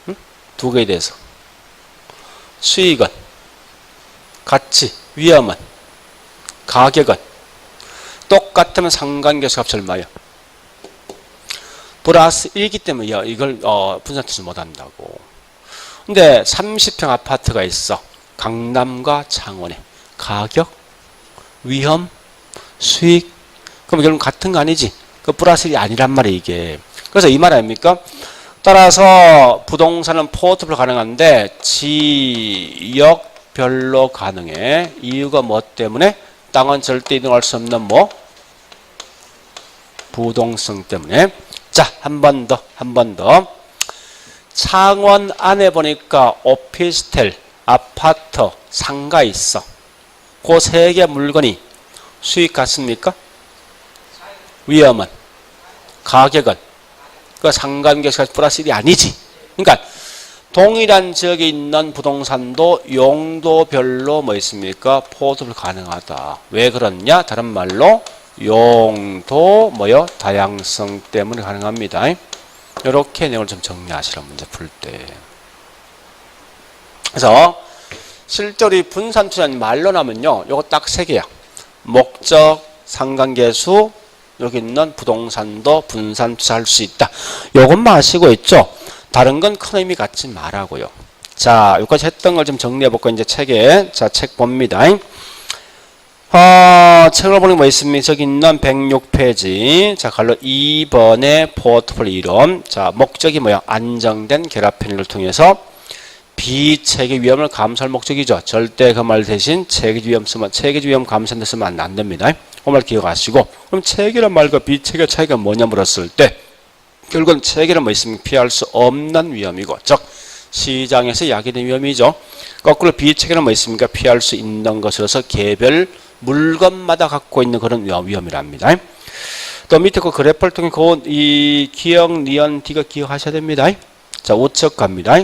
응? 두 개에 대해서. 수익은, 가치, 위험은, 가격은 똑같으면 상관계수 값이 얼마야? 플러스 1이기 때문에 이걸 분산 투자 못 한다고. 근데 30평 아파트가 있어. 강남과 창원에. 가격, 위험, 수익. 그럼 결국 같은 거 아니지? 그 플러스 1이 아니란 말이야 이게. 그래서 이 말 아닙니까? 따라서 부동산은 포트폴리오 가능한데 지역별로 가능해. 이유가 뭐 때문에? 땅은 절대 이동할 수 없는 뭐? 부동성 때문에. 자, 한 번 더. 창원 안에 보니까 오피스텔, 아파트, 상가 있어. 그 세 개 물건이 수익 같습니까? 위험은? 가격은? 그 상관계수가 플러스 1이 아니지. 그러니까 동일한 지역에 있는 부동산도 용도별로 뭐 있습니까? 포트폴리오 가능하다. 왜 그러냐? 다른 말로 용도 뭐요? 다양성 때문에 가능합니다. 이렇게 내용을 좀 정리하시라 문제 풀 때. 그래서 실제로 이 분산 투자는 말로 나면요. 요거 딱 세 개야. 목적, 상관계수, 여기 있는 부동산도 분산 투자할 수 있다. 요것만 아시고 있죠. 다른 건 큰 의미 갖지 말라고요. 자, 여기까지 했던 걸 좀 정리해 볼까 이제 책에. 자, 책 봅니다. 책을 보니 뭐 있습니까? 저기 있는 106페이지. 자, 갈로 2번의 포트폴리오 이론. 자, 목적이 뭐야? 안정된 결합 편익을 통해서 비체계 위험을 감소할 목적이죠. 절대 그 말 대신 체계주 위험 쓰면 체계주 위험 감소한다 쓰면 안 됩니다. 그 말 기억하시고. 그럼 체계란 말과 비체계 차이가 뭐냐 물었을 때 결국은 체계는 뭐 있습니까? 피할 수 없는 위험이고, 즉 시장에서 야기된 위험이죠. 거꾸로 비체계는 뭐 있습니까? 피할 수 있는 것으로서 개별 물건마다 갖고 있는 그런 위험이랍니다. 또 밑에 그 그래프를 통해 이 기억, 니은, D가 기억하셔야 됩니다. 자, 우측 갑니다.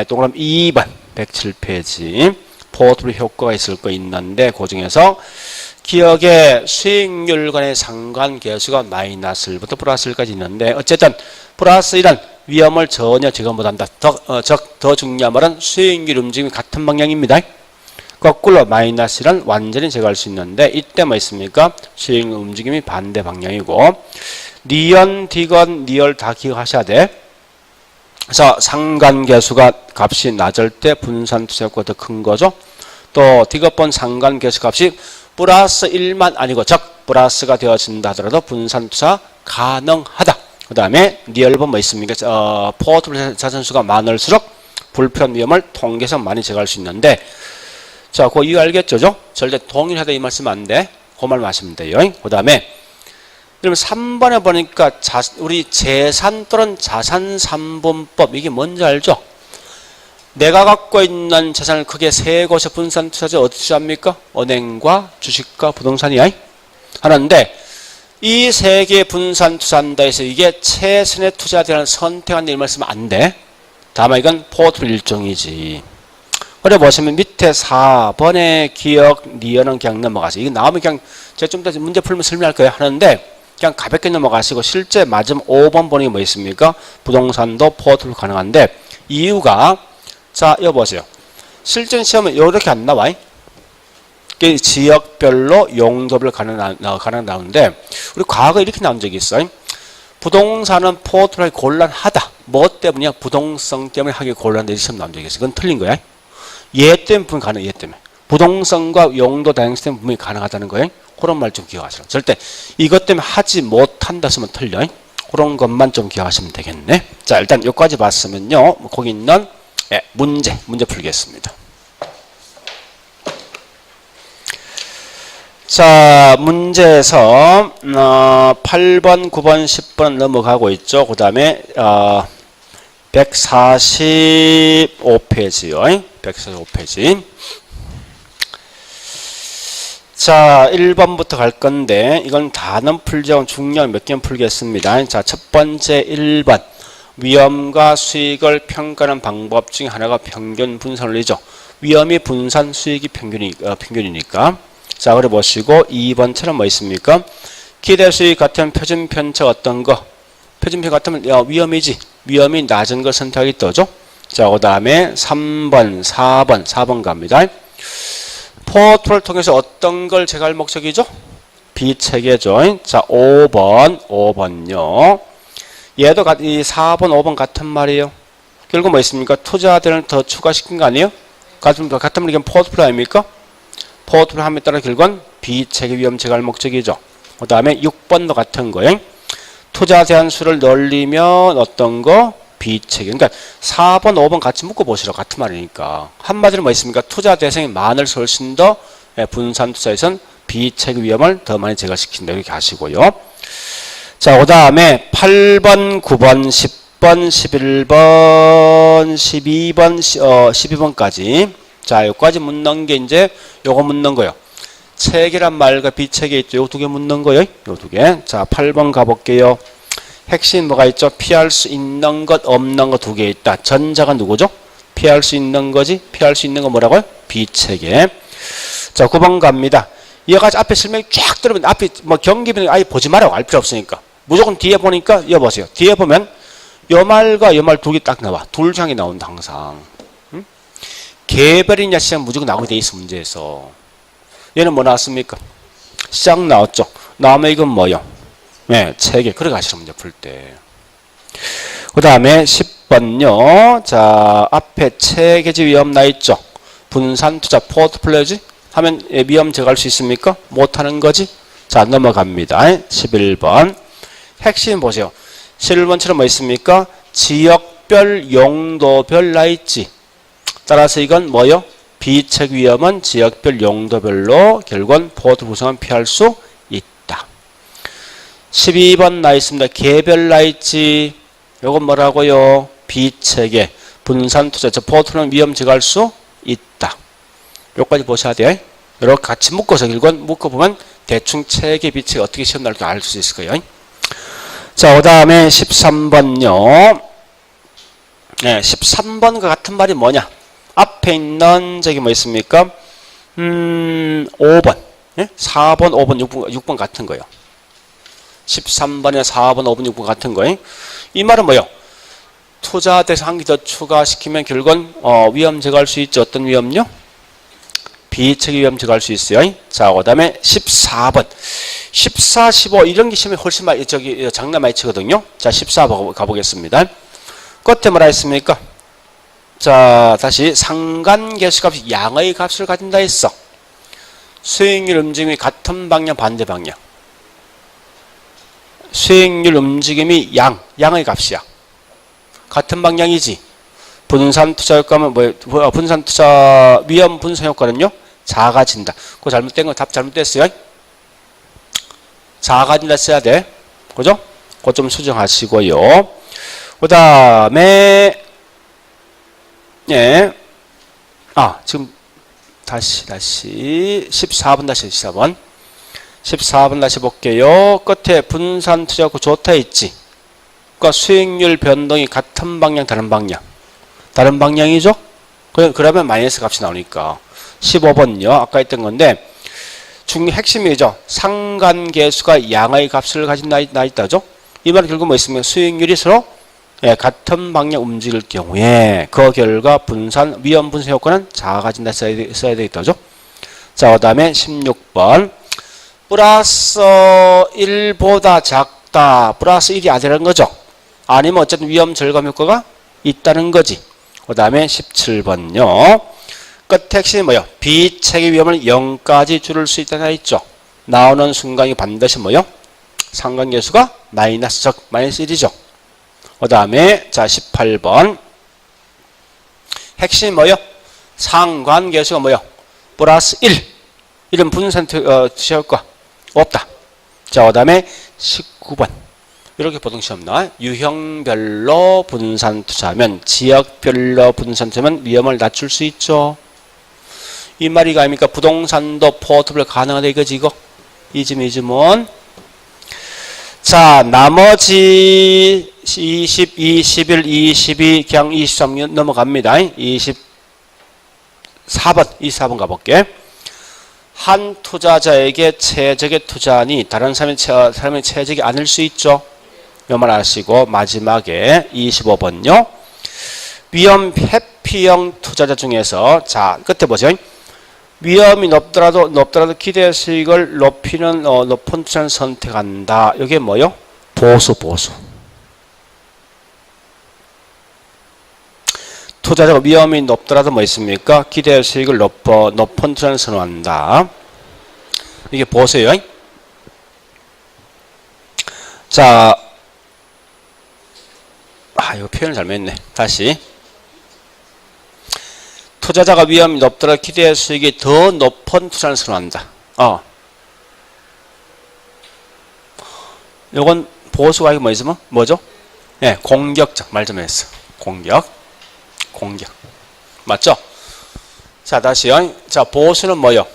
동그라미 2번 107페이지 포트폴리오 효과가 있을 거 있는데 그 중에서 기억에 수익률 간의 상관계수가 마이너스 1부터 플러스 1까지 있는데 어쨌든 플러스 1은 위험을 전혀 제거 못한다. 더 중요한 말은 수익률 움직임이 같은 방향입니다. 거꾸로 마이너스 1은 완전히 제거할 수 있는데 이때 뭐 있습니까? 수익률 움직임이 반대 방향이고 니은, 디건, 니을 다 기억하셔야 돼. 그래서 상관계수가 값이 낮을 때 분산투자효과가 더 큰 거죠. 또 디귿번 상관계수 값이 플러스 1만 아니고 즉 플러스가 되어진다 하더라도 분산투자 가능하다. 그 다음에 니얼번 뭐 있습니까? 포트폴리오 자산수가 많을수록 불필요한 위험을 통계에서 많이 제거할 수 있는데 자, 그거 이유 알겠죠? 절대 동일하다 이 말씀 안 돼. 그 말만 하시면 돼요. 그 다음에 그러면 3번에 보니까 우리 재산 또는 자산 3분법 이게 뭔지 알죠? 내가 갖고 있는 재산을 크게 세 곳에 분산 투자자 어디 투자합니까? 은행과 주식과 부동산이야. 하는데 이 세 개 분산 투자한다 해서 이게 최선의 투자되는 선택한 일 말씀은 안 돼. 다만 이건 포트폴리오 일종이지. 그래 보시면 밑에 4번의 기억 니은은 그냥 넘어가세요. 이거 나오면 그냥 제가 좀 더 문제 풀면 설명할 거예요. 하는데 그냥 가볍게 넘어가시고 실제 맞으면 5번 보는 게 뭐 있습니까? 부동산도 포트폴리오 가능한데 이유가 자, 여기 보세요. 실전 시험은 이렇게 안 나와. 지역별로 용도별 가능 나오는데 우리 과거에 이렇게 나온 적이 있어요. 부동산은 포트폴리오 곤란하다. 뭐 때문이야? 부동성 때문에 하기 곤란한데 이 시험 나온 적이 있어요. 그건 틀린 거야. 얘 때문에 분명히 가능해. 얘 때문에. 부동성과 용도 다양성 때문에 분명히 가능하다는 거예요. 그런 말 좀 기억하시라. 절대 이것 때문에 하지 못한다 쓰면 틀려. 그런 것만 좀 기억하시면 되겠네. 자, 일단 여기까지 봤으면요. 거기 있는 문제 풀겠습니다. 자, 문제에서 8번, 9번, 10번 넘어가고 있죠. 그 다음에 145페이지요. 145페이지. 자, 1번부터 갈 건데 이건 다는 풀지 않고 중요한 몇 개는 풀겠습니다. 자, 첫 번째 1번. 위험과 수익을 평가하는 방법 중에 하나가 평균 분산원리죠. 위험이 분산, 수익이 평균이니까. 자, 그래 보시고 2번처럼 뭐 있습니까? 기대 수익 같은 표준 편차 어떤 거? 표준 편차 같으면 위험이지. 위험이 낮은 걸 선택하기 떠죠. 자, 그 다음에 3번, 4번 갑니다. 포트를 통해서 어떤 걸 제거할 목적이죠? 비체계죠. 자, 5번요. 얘도 이 4번, 5번 같은 말이에요. 결국 뭐 있습니까? 투자들을 더 추가시킨 거 아니에요? 같은 말이 이게 포트폴리오 아닙니까? 포트폴리오 함에 따라 결국은 비체계 위험 제거할 목적이죠. 그 다음에 6번도 같은 거예요. 투자 제한수를 늘리면 어떤 거? 비체계. 그러니까 4번, 5번 같이 묶어보시라. 같은 말이니까. 한마디로 뭐 있습니까? 투자 대상이 많을수록 훨씬 더 분산 투자에선 비체계 위험을 더 많이 제거시킨다. 이렇게 하시고요. 자, 그 다음에 8번, 9번, 10번, 11번, 12번까지. 자, 여기까지 묻는 게 이제 요거 묻는 거예요. 체계란 말과 비체계 있죠. 요 두 개 묻는 거예요. 요 두 개. 자, 8번 가볼게요. 핵심 뭐가 있죠? 피할 수 있는 것, 없는 것 두 개 있다. 전자가 누구죠? 피할 수 있는 거지. 피할 수 있는 거 뭐라고요? 비체계. 자, 9번 갑니다. 이거까지 앞에 설명이 쫙 들으면 앞에 뭐 경기비는 아예 보지 말라고 알 필요 없으니까. 무조건 뒤에 보니까 여보세요. 뒤에 보면 요 말과 요 말 두 개 딱 나와. 둘 장이 나온다 항상. 응? 개별이냐 시장 무조건 나오게 돼 있어 문제에서. 얘는 뭐 나왔습니까? 시장 나왔죠. 나오면 이건 뭐요? 네, 체계. 그래 가시라 문제 풀 때. 그 다음에 10번요. 자, 앞에 체계지 위험 나 있죠. 분산 투자 포트폴리오지. 하면 위험 제거할 수 있습니까? 못하는 거지. 자, 넘어갑니다. 11번. 핵심 보세요. 11번처럼 뭐 있습니까? 지역별, 용도별 나 있지. 따라서 이건 뭐요? 비책 위험은 지역별, 용도별로 결국은 포트 구성은 피할 수 있다. 12번 나 있습니다. 개별 나 있지. 요건 뭐라고요? 비책에 분산 투자, 저 포트는 위험 제거할 수 있다. 요까지 보셔야 돼요. 이렇게 같이 묶어서 결국은 묶어보면 대충 체계 비책 어떻게 시험 나올지 알 수 있을 거예요. 자, 그 다음에 13번요. 네, 13번과 같은 말이 뭐냐? 앞에 있는 저기 뭐 있습니까? 5번. 예? 4번, 5번, 6번 같은 거예요. 13번에 4번, 5번, 6번 같은 거예요. 이 말은 뭐예요? 투자 대상 한 개 더 추가시키면 결국은 위험 제거할 수 있죠. 어떤 위험요? 비체계 위험 제거할 수 있어요. 자, 그 다음에 14번. 14, 15 이런 게 시험에 훨씬 많이 장난 많이 치거든요. 자, 14 가보겠습니다. 끝에 뭐라 했습니까? 자, 다시 상관계수값이 양의 값을 가진다 했어. 수익률 움직임이 같은 방향, 반대 방향. 수익률 움직임이 양의 값이야. 같은 방향이지. 분산 투자 효과는 뭐예요? 분산 투자 위험 분산 효과는요? 작아진다. 그거 잘못된 거 답 잘못됐어요. 작아진다 써야 돼. 그죠? 그거 좀 수정하시고요. 그 다음에 예. 지금 다시 14번 다시 14번. 14번 다시 볼게요. 끝에 분산 투자 효과 좋다 있지. 그러니까 수익률 변동이 같은 방향, 다른 방향. 다른 방향이죠? 그러면 마이너스 값이 나오니까. 15번요. 아까 했던 건데, 핵심이죠. 상관계수가 양의 값을 가진 나 있다죠? 이 말은 결국 뭐 있습니까? 수익률이 서로 같은 방향 움직일 경우에, 그 결과 위험 분산 효과는 작아진다 써야 되겠다죠? 자, 그 다음에 16번. 플러스 1보다 작다. 플러스 1이 아니라는 거죠? 아니면 어쨌든 위험 절감 효과가 있다는 거지. 그 다음에 17번요. 끝 핵심이 뭐요? 비체계 위험을 0까지 줄일 수 있다는 있죠. 나오는 순간이 반드시 뭐요? 상관계수가 마이너스 1이죠. 그 다음에 자 18번. 핵심이 뭐요? 상관계수가 뭐요? 플러스 1. 이런 분산 투자 효과 없다. 자, 그 다음에 19번. 이렇게 보통 시험 나와. 유형별로 분산 투자하면, 지역별로 분산 투자하면 위험을 낮출 수 있죠. 이 말이 아닙니까? 부동산도 포트폴리오 가능하다 이거지, 이거. 이 점은. 자, 나머지 20, 21, 22, 그냥 23 넘어갑니다. 24번 가볼게. 한 투자자에게 최적의 투자니 다른 사람의 최적이 아닐 수 있죠. 이 말 아시고 마지막에 25번요. 위험 회피형 투자자 중에서 자 끝에 보세요. 위험이 높더라도 기대 수익을 높이는 높은 투자를 선택한다. 이게 뭐요? 보수. 투자자가 위험이 높더라도 뭐 있습니까? 기대 수익을 높은 투자를 선호한다. 이게 보수예요. 자, 이거 표현을 잘못했네. 다시. 투자자가 위험이 높더라도 기대 수익이 더 높은 투자를 선호한다. 요건 보수가 뭐 있으면 뭐죠? 예, 공격적. 말 좀 했어. 공격. 맞죠? 자, 다시요. 자, 보수는 뭐요?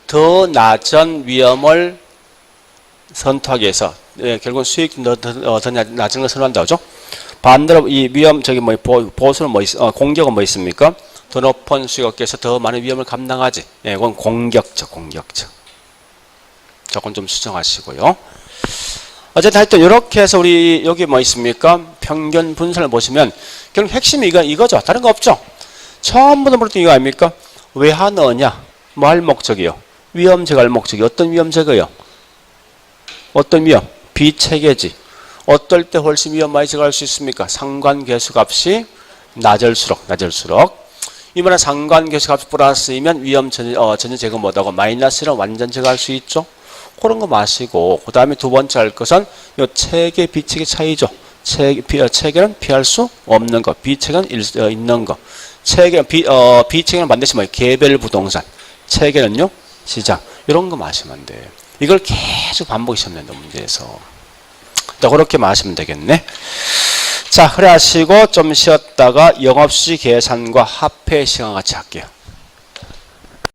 더 낮은 위험을 선택하기 위해서 결국 수익 더 낮은 걸 선호한다고 하죠. 반대로 이 위험 보수는 공격은 뭐 있습니까? 더 높은 수익 얻기 위해서 더 많은 위험을 감당하지. 이건 공격적. 조금 좀 수정하시고요. 어쨌든 하여튼 이렇게 해서 우리 여기 뭐 있습니까? 평균 분산을 보시면 결국 핵심이 이거죠. 다른 거 없죠. 처음부터 물었던 이거 아닙니까? 왜 하느냐? 뭐 할 목적이요? 위험 제거할 목적이 어떤 위험 제거요? 어떤 위험? 비체계지. 어떨 때 훨씬 위험 많이 제거할 수 있습니까? 상관계수 값이 낮을수록. 이 말은 상관계수 값이 플러스이면 위험 전혀 제거 못하고 마이너스는 완전 제거할 수 있죠. 그런 거 마시고 그 다음에 두 번째 할 것은 요 체계 비체계 차이죠. 체계는 피할 수 없는 거, 비체계는 있는 거. 비체계는 반드시 뭐예요? 개별 부동산. 체계는요? 시장. 이런 거 마시면 돼요. 이걸 계속 반복이 시험 낸다 문제에서. 그렇게 마시면 되겠네. 자, 그래 하시고 좀 쉬었다가 영업수지 계산과 화폐 시간 같이 할게요.